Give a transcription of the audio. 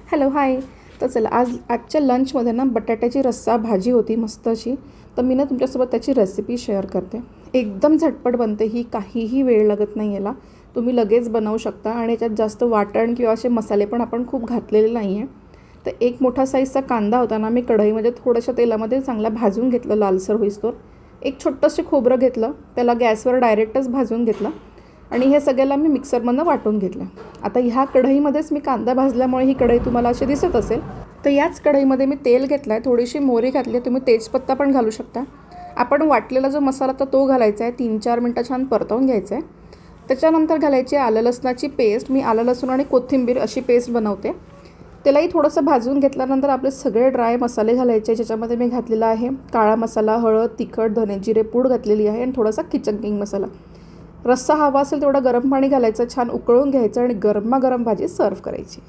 Hello hi. तर चला आजच्या लंचमध्ये ना बटाट्याची रस्सा भाजी होती मस्त अशी. तर मी ना तुमच्यासोबत त्याची रेसिपी शेअर करते. एकदम झटपट बनते ही, काहीही वेळ लागत नाही याला. तुम्ही लगेच बनवू शकता आणि याच्यात जास्त वाटण किंवा असे मसाले पण आपण खूप घातलेले नाही आहे. तर एक मोठा साईजचा कांदा होता ना, मी कढईमध्ये थोड्याशा तेलामध्ये चांगला भाजून घेतलं लालसर होईस्तोवर. एक छोटंसं खोबरं घेतलं, त्याला गॅसवर डायरेक्टच भाजून घेतलं आणि हे सगळ्याला मी मिक्सरमधनं वाटून घेतलं. आता ह्या कढईमध्येच मी कांदा भाजल्यामुळे ही कढई तुम्हाला अशी दिसत असेल. तर याच कढईमध्ये मी तेल घेतलं आहे, थोडीशी मोहरी घातली आहे, तुम्ही तेजपत्ता पण घालू शकता. आपण वाटलेला जो मसाला तर तो घालायचा आहे, 3-4 मिनटं छान परतवून घ्यायचं आहे. त्याच्यानंतर घालायची आलं लसणाची पेस्ट. मी आलं लसूण आणि कोथिंबीर अशी पेस्ट बनवते. त्यालाही थोडंसं भाजून घेतल्यानंतर आपले सगळे ड्राय मसाले घालायचे, ज्याच्यामध्ये मी घातलेला आहे काळा मसाला, हळद, तिखट, धने जिरे पूड घातलेली आहे आणि थोडासा किचन किंग मसाला. रस्सा हवा असेल तेवढं गरम पाणी घालायचं, छान उकळून घ्यायचं आणि गरमागरम भाजी सर्व करायची.